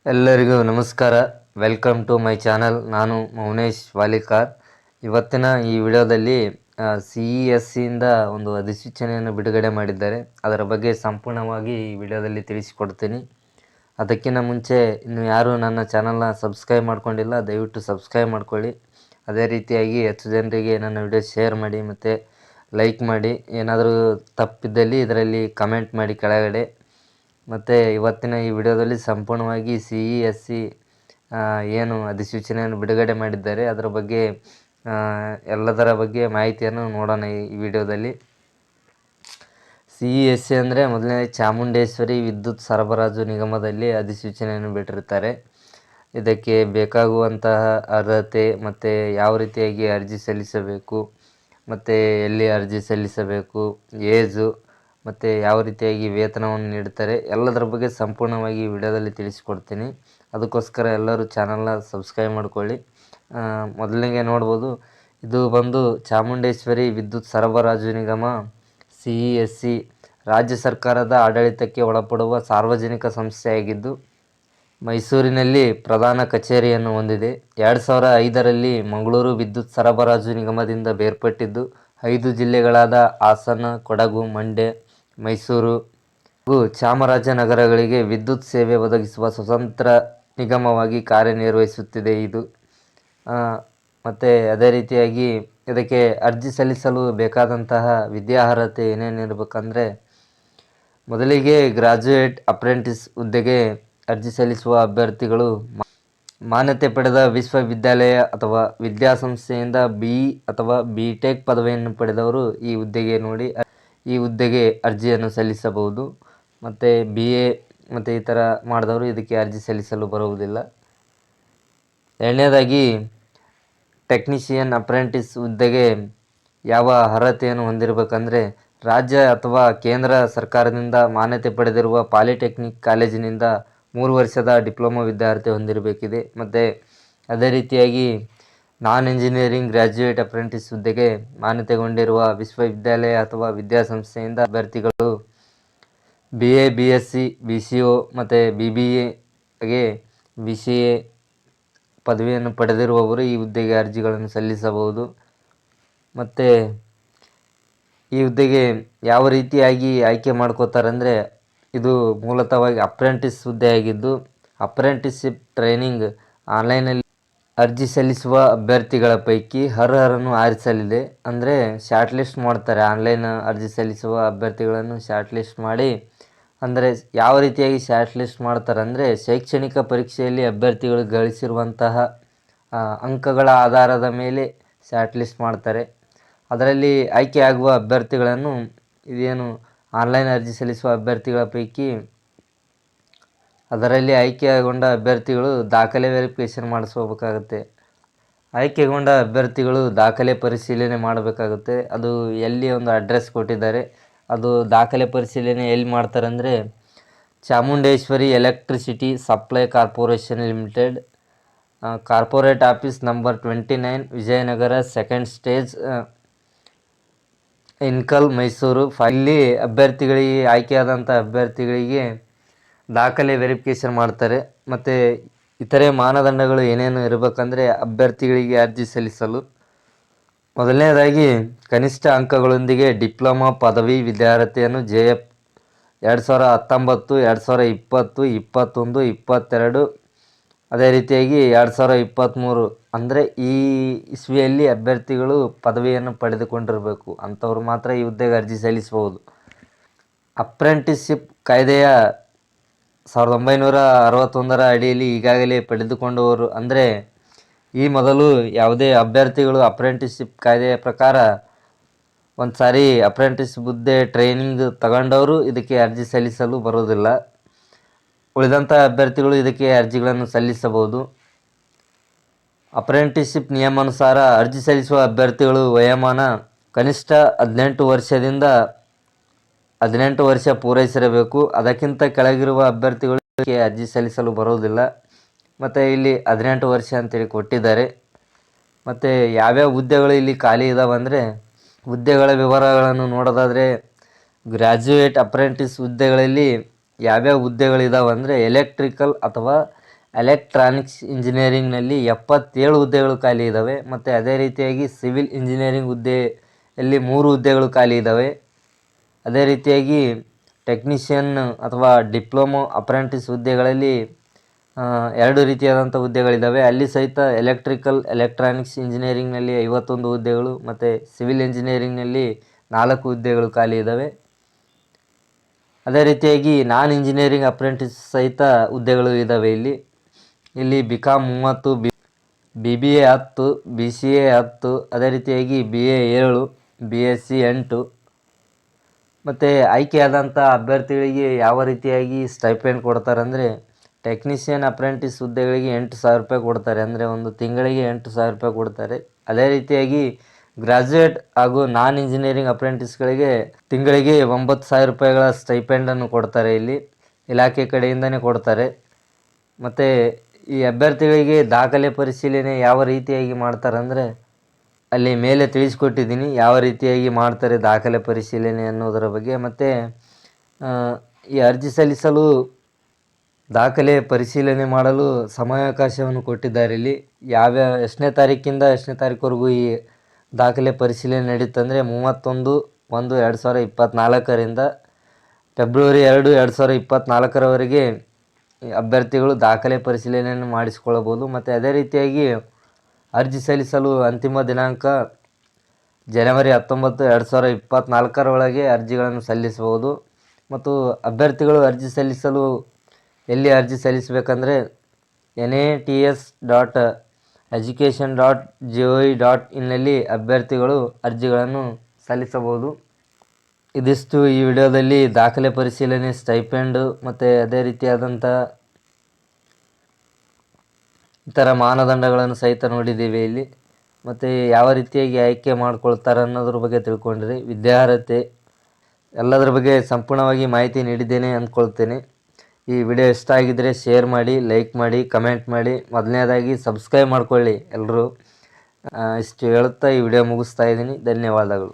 ಎಲ್ಲರಿಗೂ ನಮಸ್ಕಾರ. Welcome to my channel. ನಾನು ಮೌನೇಶ್ ವಾಲಿಕಾರ್. ಇವತ್ತಿನ ಈ ವಿಡಿಯೋದಲ್ಲಿ CESCಯಿಂದ ಒಂದು ಅಧಿಸೂಚನೆಯನ್ನು ಬಿಡುಗಡೆ ಮಾಡಿದ್ದಾರೆ. ಅದರ ಬಗ್ಗೆ ಸಂಪೂರ್ಣವಾಗಿ ಈ ವಿಡಿಯೋದಲ್ಲಿ ತಿಳಿಸಿಕೊಡ್ತೀನಿ. ಅದಕ್ಕಿಂತ ಮುಂಚೆ ಇನ್ನು ಯಾರು ನನ್ನ ಚಾನಲ್ನ ಸಬ್ಸ್ಕ್ರೈಬ್ ಮಾಡ್ಕೊಂಡಿಲ್ಲ, ದಯವಿಟ್ಟು ಸಬ್ಸ್ಕ್ರೈಬ್ ಮಾಡ್ಕೊಳ್ಳಿ. ಅದೇ ರೀತಿಯಾಗಿ ಹೆಚ್ಚು ಜನರಿಗೆ ನನ್ನ ವಿಡಿಯೋ ಶೇರ್ ಮಾಡಿ ಮತ್ತು ಲೈಕ್ ಮಾಡಿ. ಏನಾದರೂ ತಪ್ಪಿದ್ದಲ್ಲಿ ಇದರಲ್ಲಿ ಕಮೆಂಟ್ ಮಾಡಿ ಕೆಳಗಡೆ. ಮತ್ತು ಇವತ್ತಿನ ಈ ವಿಡಿಯೋದಲ್ಲಿ ಸಂಪೂರ್ಣವಾಗಿ CESC ಏನು ಅಧಿಸೂಚನೆಯನ್ನು ಬಿಡುಗಡೆ ಮಾಡಿದ್ದಾರೆ ಅದರ ಬಗ್ಗೆ ಎಲ್ಲದರ ಬಗ್ಗೆ ಮಾಹಿತಿಯನ್ನು ನೋಡೋಣ ಈ ವಿಡಿಯೋದಲ್ಲಿ. CESC ಅಂದರೆ ಮೊದಲನೇ ಚಾಮುಂಡೇಶ್ವರಿ ವಿದ್ಯುತ್ ಸರಬರಾಜು ನಿಗಮದಲ್ಲಿ ಅಧಿಸೂಚನೆಯನ್ನು ಬಿಟ್ಟಿರ್ತಾರೆ. ಇದಕ್ಕೆ ಬೇಕಾಗುವಂತಹ ಅರ್ಹತೆ ಮತ್ತು ಯಾವ ರೀತಿಯಾಗಿ ಅರ್ಜಿ ಸಲ್ಲಿಸಬೇಕು ಮತ್ತು ಎಲ್ಲಿ ಅರ್ಜಿ ಸಲ್ಲಿಸಬೇಕು, ಏಜು ಮತ್ತು ಯಾವ ರೀತಿಯಾಗಿ ವೇತನವನ್ನು ನೀಡುತ್ತಾರೆ ಎಲ್ಲದರ ಬಗ್ಗೆ ಸಂಪೂರ್ಣವಾಗಿ ವಿಡಿಯೋದಲ್ಲಿ ತಿಳಿಸಿಕೊಡ್ತೀನಿ. ಅದಕ್ಕೋಸ್ಕರ ಎಲ್ಲರೂ ಚಾನಲ್ನ ಸಬ್ಸ್ಕ್ರೈಬ್ ಮಾಡ್ಕೊಳ್ಳಿ. ಮೊದಲಿಗೆ ನೋಡ್ಬೋದು, ಇದು ಬಂದು ಚಾಮುಂಡೇಶ್ವರಿ ವಿದ್ಯುತ್ ಸರಬರಾಜು ನಿಗಮ CESC ರಾಜ್ಯ ಸರ್ಕಾರದ ಆಡಳಿತಕ್ಕೆ ಒಳಪಡುವ ಸಾರ್ವಜನಿಕ ಸಂಸ್ಥೆಯಾಗಿದ್ದು ಮೈಸೂರಿನಲ್ಲಿ ಪ್ರಧಾನ ಕಚೇರಿಯನ್ನು ಹೊಂದಿದೆ. 2005ರಲ್ಲಿ ಮಂಗಳೂರು ವಿದ್ಯುತ್ ಸರಬರಾಜು ನಿಗಮದಿಂದ ಬೇರ್ಪಟ್ಟಿದ್ದು 5 ಜಿಲ್ಲೆಗಳಾದ ಹಾಸನ, ಕೊಡಗು, ಮಂಡ್ಯ, ಮೈಸೂರು ಹಾಗೂ ಚಾಮರಾಜನಗರಗಳಿಗೆ ವಿದ್ಯುತ್ ಸೇವೆ ಒದಗಿಸುವ ಸ್ವತಂತ್ರ ನಿಗಮವಾಗಿ ಕಾರ್ಯನಿರ್ವಹಿಸುತ್ತಿದೆ ಇದು. ಮತ್ತು ಅದೇ ರೀತಿಯಾಗಿ ಇದಕ್ಕೆ ಅರ್ಜಿ ಸಲ್ಲಿಸಲು ಬೇಕಾದಂತಹ ವಿದ್ಯಾರ್ಹತೆ ಏನೇನಿರಬೇಕಂದ್ರೆ, ಮೊದಲಿಗೆ ಗ್ರಾಜ್ಯುಯೇಟ್ ಅಪ್ರೆಂಟಿಸ್ ಹುದ್ದೆಗೆ ಅರ್ಜಿ ಸಲ್ಲಿಸುವ ಅಭ್ಯರ್ಥಿಗಳು ಮಾನ್ಯತೆ ಪಡೆದ ವಿಶ್ವವಿದ್ಯಾಲಯ ಅಥವಾ ವಿದ್ಯಾಸಂಸ್ಥೆಯಿಂದ BE ಅಥವಾ BTech ಪದವಿಯನ್ನು ಪಡೆದವರು ಈ ಹುದ್ದೆಗೆ ಅರ್ಜಿಯನ್ನು ಸಲ್ಲಿಸಬಹುದು. ಮತ್ತು BA ಮತ್ತು ಈ ಥರ ಮಾಡಿದವರು ಇದಕ್ಕೆ ಅರ್ಜಿ ಸಲ್ಲಿಸಲು ಬರುವುದಿಲ್ಲ. ಎರಡನೇದಾಗಿ ಟೆಕ್ನಿಷಿಯನ್ ಅಪ್ರೆಂಟಿಸ್ ಹುದ್ದೆಗೆ ಯಾವ ಅರ್ಹತೆಯನ್ನು ಹೊಂದಿರಬೇಕಂದ್ರೆ, ರಾಜ್ಯ ಅಥವಾ ಕೇಂದ್ರ ಸರ್ಕಾರದಿಂದ ಮಾನ್ಯತೆ ಪಡೆದಿರುವ ಪಾಲಿಟೆಕ್ನಿಕ್ ಕಾಲೇಜಿನಿಂದ 3 ವರ್ಷದ ಡಿಪ್ಲೊಮಾ ವಿದ್ಯಾರ್ಥಿ ಹೊಂದಿರಬೇಕಿದೆ. ಮತ್ತು ಅದೇ ರೀತಿಯಾಗಿ ನಾನ್ ಇಂಜಿನಿಯರಿಂಗ್ ಗ್ರ್ಯಾಜುಯೇಟ್ ಅಪ್ರೆಂಟಿಸ್ ಹುದ್ದೆಗೆ ಮಾನ್ಯತೆಗೊಂಡಿರುವ ವಿಶ್ವವಿದ್ಯಾಲಯ ಅಥವಾ ವಿದ್ಯಾಸಂಸ್ಥೆಯಿಂದ ಅಭ್ಯರ್ಥಿಗಳು BA, BSc, BCO ಮತ್ತು BBAಗೆ BCA ಪದವಿಯನ್ನು ಪಡೆದಿರುವವರು ಈ ಹುದ್ದೆಗೆ ಅರ್ಜಿಗಳನ್ನು ಸಲ್ಲಿಸಬಹುದು. ಮತ್ತು ಈ ಹುದ್ದೆಗೆ ಯಾವ ರೀತಿಯಾಗಿ ಆಯ್ಕೆ ಮಾಡ್ಕೋತಾರಂದರೆ, ಇದು ಮೂಲತಃವಾಗಿ ಅಪ್ರೆಂಟಿಸ್ ಹುದ್ದೆಯಾಗಿದ್ದು ಅಪ್ರೆಂಟಿಸ್ಶಿಪ್ ಟ್ರೈನಿಂಗ್ ಆನ್ಲೈನಲ್ಲಿ ಅರ್ಜಿ ಸಲ್ಲಿಸುವ ಅಭ್ಯರ್ಥಿಗಳ ಪೈಕಿ ಅರ್ಹರನ್ನು ಆರಿಸಲಿದೆ. ಅಂದರೆ ಶಾರ್ಟ್ ಲಿಸ್ಟ್ ಮಾಡ್ತಾರೆ. ಆನ್ಲೈನ್ ಅರ್ಜಿ ಸಲ್ಲಿಸುವ ಅಭ್ಯರ್ಥಿಗಳನ್ನು ಶಾರ್ಟ್ ಲಿಸ್ಟ್ ಮಾಡಿ, ಅಂದರೆ ಯಾವ ರೀತಿಯಾಗಿ ಶಾರ್ಟ್ ಲಿಸ್ಟ್ ಮಾಡ್ತಾರೆ ಅಂದರೆ, ಶೈಕ್ಷಣಿಕ ಪರೀಕ್ಷೆಯಲ್ಲಿ ಅಭ್ಯರ್ಥಿಗಳು ಗಳಿಸಿರುವಂತಹ ಅಂಕಗಳ ಆಧಾರದ ಮೇಲೆ ಶಾರ್ಟ್ ಲಿಸ್ಟ್ ಮಾಡ್ತಾರೆ. ಅದರಲ್ಲಿ ಆಯ್ಕೆಯಾಗುವ ಅಭ್ಯರ್ಥಿಗಳನ್ನು ಇದೇನು ಆನ್ಲೈನ್ ಅರ್ಜಿ ಸಲ್ಲಿಸುವ ಅಭ್ಯರ್ಥಿಗಳ ಪೈಕಿ ಅದರಲ್ಲಿ ಆಯ್ಕೆಗೊಂಡ ಅಭ್ಯರ್ಥಿಗಳು ದಾಖಲೆ ವೆರಿಫಿಕೇಷನ್ ಮಾಡಿಸ್ಕೋಬೇಕಾಗುತ್ತೆ. ಆಯ್ಕೆಗೊಂಡ ಅಭ್ಯರ್ಥಿಗಳು ದಾಖಲೆ ಪರಿಶೀಲನೆ ಮಾಡಬೇಕಾಗುತ್ತೆ. ಅದು ಎಲ್ಲಿ ಒಂದು ಅಡ್ರೆಸ್ ಕೊಟ್ಟಿದ್ದಾರೆ, ಅದು ದಾಖಲೆ ಪರಿಶೀಲನೆ ಎಲ್ಲಿ ಮಾಡ್ತಾರೆ ಅಂದರೆ, Chamundeshwari electricity supply corporation limited, corporate office number 29, Vijayanagara, 2nd stage, ಇನ್ಕಲ್, ಮೈಸೂರು. ಇಲ್ಲಿ ಅಭ್ಯರ್ಥಿಗಳಿಗೆ ಆಯ್ಕೆಯಾದಂಥ ಅಭ್ಯರ್ಥಿಗಳಿಗೆ ದಾಖಲೆ ವೆರಿಫಿಕೇಷನ್ ಮಾಡ್ತಾರೆ. ಮತ್ತು ಇತರೆ ಮಾನದಂಡಗಳು ಏನೇನು ಇರಬೇಕಂದ್ರೆ, ಅಭ್ಯರ್ಥಿಗಳಿಗೆ ಅರ್ಜಿ ಸಲ್ಲಿಸಲು ಮೊದಲನೇದಾಗಿ ಕನಿಷ್ಠ ಅಂಕಗಳೊಂದಿಗೆ ಡಿಪ್ಲೊಮಾ ಪದವಿ ವಿದ್ಯಾರ್ಹತೆಯನ್ನು JF 2019, 2020, 21, 22 ಅದೇ ರೀತಿಯಾಗಿ 2023 ಅಂದರೆ ಈ ಇಸ್ವಿಯಲ್ಲಿ ಅಭ್ಯರ್ಥಿಗಳು ಪದವಿಯನ್ನು ಪಡೆದುಕೊಂಡಿರಬೇಕು. ಅಂಥವ್ರು ಮಾತ್ರ ಈ ಹುದ್ದೆಗೆ ಅರ್ಜಿ ಸಲ್ಲಿಸಬಹುದು. ಅಪ್ರೆಂಟಿಸ್ಶಿಪ್ ಕಾಯ್ದೆಯ 1961ರ ಅಡಿಯಲ್ಲಿ ಈಗಾಗಲೇ ಪಡೆದುಕೊಂಡವರು, ಅಂದರೆ ಈ ಮೊದಲು ಯಾವುದೇ ಅಭ್ಯರ್ಥಿಗಳು ಅಪ್ರೆಂಟಿಸ್ಶಿಪ್ ಕಾಯ್ದೆಯ ಪ್ರಕಾರ ಒಂದು ಸಾರಿ ಅಪ್ರೆಂಟಿಸ್ ಹುದ್ದೆ ಟ್ರೈನಿಂಗ್ ತಗೊಂಡವರು ಇದಕ್ಕೆ ಅರ್ಜಿ ಸಲ್ಲಿಸಲು ಬರೋದಿಲ್ಲ. ಉಳಿದಂಥ ಅಭ್ಯರ್ಥಿಗಳು ಇದಕ್ಕೆ ಅರ್ಜಿಗಳನ್ನು ಸಲ್ಲಿಸಬಹುದು. ಅಪ್ರೆಂಟಿಸ್ಶಿಪ್ ನಿಯಮಾನುಸಾರ ಅರ್ಜಿ ಸಲ್ಲಿಸುವ ಅಭ್ಯರ್ಥಿಗಳು ವಯೋಮಾನ ಕನಿಷ್ಠ 18 ವರ್ಷದಿಂದ 18 ವರ್ಷ ಪೂರೈಸಿರಬೇಕು. ಅದಕ್ಕಿಂತ ಕೆಳಗಿರುವ ಅಭ್ಯರ್ಥಿಗಳು ಅರ್ಜಿ ಸಲ್ಲಿಸಲು ಬರೋದಿಲ್ಲ. ಮತ್ತು ಇಲ್ಲಿ 18 ವರ್ಷ ಅಂತೇಳಿ ಕೊಟ್ಟಿದ್ದಾರೆ. ಮತ್ತು ಯಾವ್ಯಾವ ಹುದ್ದೆಗಳು ಇಲ್ಲಿ ಖಾಲಿ ಇದಾವಂದರೆ, ಹುದ್ದೆಗಳ ವಿವರಗಳನ್ನು ನೋಡೋದಾದರೆ, ಗ್ರ್ಯಾಜುಯೇಟ್ ಅಪ್ರೆಂಟಿಸ್ ಹುದ್ದೆಗಳಲ್ಲಿ ಯಾವ್ಯಾವ ಹುದ್ದೆಗಳಿದಾವೆ ಅಂದರೆ, ಎಲೆಕ್ಟ್ರಿಕಲ್ ಅಥವಾ ಎಲೆಕ್ಟ್ರಾನಿಕ್ಸ್ ಇಂಜಿನಿಯರಿಂಗ್ನಲ್ಲಿ 77 ಹುದ್ದೆಗಳು ಖಾಲಿ ಇದ್ದಾವೆ. ಮತ್ತು ಅದೇ ರೀತಿಯಾಗಿ ಸಿವಿಲ್ ಇಂಜಿನಿಯರಿಂಗ್ ಹುದ್ದೆಯಲ್ಲಿ 3 ಹುದ್ದೆಗಳು ಖಾಲಿ ಇದ್ದಾವೆ. ಅದೇ ರೀತಿಯಾಗಿ ಟೆಕ್ನಿಷಿಯನ್ ಅಥವಾ ಡಿಪ್ಲೊಮೊ ಅಪ್ರೆಂಟಿಸ್ ಹುದ್ದೆಗಳಲ್ಲಿ 2 ರೀತಿಯಾದಂಥ ಹುದ್ದೆಗಳಿದ್ದಾವೆ. ಅಲ್ಲಿ ಸಹಿತ ಎಲೆಕ್ಟ್ರಾನಿಕ್ಸ್ ಇಂಜಿನಿಯರಿಂಗ್ನಲ್ಲಿ 51 ಹುದ್ದೆಗಳು ಮತ್ತು ಸಿವಿಲ್ ಇಂಜಿನಿಯರಿಂಗ್ನಲ್ಲಿ 4 ಹುದ್ದೆಗಳು ಖಾಲಿ ಇದ್ದಾವೆ. ಅದೇ ರೀತಿಯಾಗಿ ನಾನ್ ಇಂಜಿನಿಯರಿಂಗ್ ಅಪ್ರೆಂಟಿಸ್ ಸಹಿತ ಹುದ್ದೆಗಳು ಇದ್ದಾವೆ. ಇಲ್ಲಿ BCom 30, BBA 10, BCA 10, ಅದೇ ರೀತಿಯಾಗಿ BA 7, BSc 8. ಮತ್ತು ಆಯ್ಕೆಯಾದಂಥ ಅಭ್ಯರ್ಥಿಗಳಿಗೆ ಯಾವ ರೀತಿಯಾಗಿ ಸ್ಟೈಪೆಂಡ್ ಕೊಡ್ತಾರೆ ಅಂದರೆ, ಟೆಕ್ನಿಷಿಯನ್ ಅಪ್ರೆಂಟಿಸ್ ಹುದ್ದೆಗಳಿಗೆ 8,000 ರೂಪಾಯಿ ಕೊಡ್ತಾರೆ. ಅಂದರೆ ಒಂದು ತಿಂಗಳಿಗೆ 8,000 ರೂಪಾಯಿ ಕೊಡ್ತಾರೆ. ಅದೇ ರೀತಿಯಾಗಿ ಗ್ರಾಜ್ಯುಯೇಟ್ ಹಾಗೂ ನಾನ್ ಇಂಜಿನಿಯರಿಂಗ್ ಅಪ್ರೆಂಟಿಸ್ಗಳಿಗೆ ತಿಂಗಳಿಗೆ 9,000 ರೂಪಾಯಿಗಳ ಸ್ಟೈಪೆಂಡನ್ನು ಕೊಡ್ತಾರೆ. ಇಲ್ಲಿ ಇಲಾಖೆ ಕಡೆಯಿಂದನೇ ಕೊಡ್ತಾರೆ. ಮತ್ತು ಈ ಅಭ್ಯರ್ಥಿಗಳಿಗೆ ದಾಖಲೆ ಪರಿಶೀಲನೆ ಯಾವ ರೀತಿಯಾಗಿ ಮಾಡ್ತಾರೆ ಅಂದರೆ, ಅಲ್ಲಿ ಮೇಲೆ ತಿಳಿಸ್ಕೊಟ್ಟಿದ್ದೀನಿ ಯಾವ ರೀತಿಯಾಗಿ ಮಾಡ್ತಾರೆ ದಾಖಲೆ ಪರಿಶೀಲನೆ ಅನ್ನೋದರ ಬಗ್ಗೆ. ಮತ್ತು ಈ ಅರ್ಜಿ ಸಲ್ಲಿಸಲು ದಾಖಲೆ ಪರಿಶೀಲನೆ ಮಾಡಲು ಸಮಯಾವಕಾಶವನ್ನು ಕೊಟ್ಟಿದ್ದಾರೆ. ಇಲ್ಲಿ ಎಷ್ಟನೇ ತಾರೀಕಿಂದ ಎಷ್ಟನೇ ತಾರೀಕುವರೆಗೂ ಈ ದಾಖಲೆ ಪರಿಶೀಲನೆ ನಡೀತಂದರೆ 31/1/2024ರಿಂದ ಫೆಬ್ರವರಿ 2, 2024ರವರೆಗೆ ಅಭ್ಯರ್ಥಿಗಳು ದಾಖಲೆ ಪರಿಶೀಲನೆಯನ್ನು ಮಾಡಿಸಿಕೊಳ್ಳಬಹುದು. ಮತ್ತು ಅದೇ ರೀತಿಯಾಗಿ ಅರ್ಜಿ ಸಲ್ಲಿಸಲು ಅಂತಿಮ ದಿನಾಂಕ ಜನವರಿ 19, 2024ರೊಳಗೆ ಅರ್ಜಿಗಳನ್ನು ಸಲ್ಲಿಸಬಹುದು. ಮತ್ತು ಅಭ್ಯರ್ಥಿಗಳು ಅರ್ಜಿ ಸಲ್ಲಿಸಲು ಎಲ್ಲಿ ಅರ್ಜಿ ಸಲ್ಲಿಸಬೇಕಂದ್ರೆ NATS.education.gov.in ನಲ್ಲಿ ಅಭ್ಯರ್ಥಿಗಳು ಅರ್ಜಿಗಳನ್ನು ಸಲ್ಲಿಸಬಹುದು. ಇದಿಷ್ಟು ಈ ವಿಡಿಯೋದಲ್ಲಿ ದಾಖಲೆ ಪರಿಶೀಲನೆ, ಸ್ಟೈಪೆಂಡು ಮತ್ತು ಅದೇ ರೀತಿಯಾದಂಥ ಇತರ ಮಾನದಂಡಗಳನ್ನು ಸಹಿತ ನೋಡಿದ್ದೀವಿ ಇಲ್ಲಿ. ಮತ್ತು ಯಾವ ರೀತಿಯಾಗಿ ಆಯ್ಕೆ ಮಾಡ್ಕೊಳ್ತಾರೆ ಅನ್ನೋದ್ರ ಬಗ್ಗೆ ತಿಳ್ಕೊಂಡ್ರಿ. ವಿದ್ಯಾರ್ಹತೆ ಎಲ್ಲದರ ಬಗ್ಗೆ ಸಂಪೂರ್ಣವಾಗಿ ಮಾಹಿತಿ ನೀಡಿದ್ದೇನೆ ಅಂದ್ಕೊಳ್ತೇನೆ. ಈ ವಿಡಿಯೋ ಇಷ್ಟ ಆಗಿದ್ದರೆ ಶೇರ್ ಮಾಡಿ, ಲೈಕ್ ಮಾಡಿ, ಕಮೆಂಟ್ ಮಾಡಿ. ಮೊದಲನೇದಾಗಿ ಸಬ್ಸ್ಕ್ರೈಬ್ ಮಾಡ್ಕೊಳ್ಳಿ ಎಲ್ಲರೂ. ಇಷ್ಟು ಹೇಳುತ್ತಾ ಈ ವಿಡಿಯೋ ಮುಗಿಸ್ತಾ ಇದ್ದೀನಿ. ಧನ್ಯವಾದಗಳು.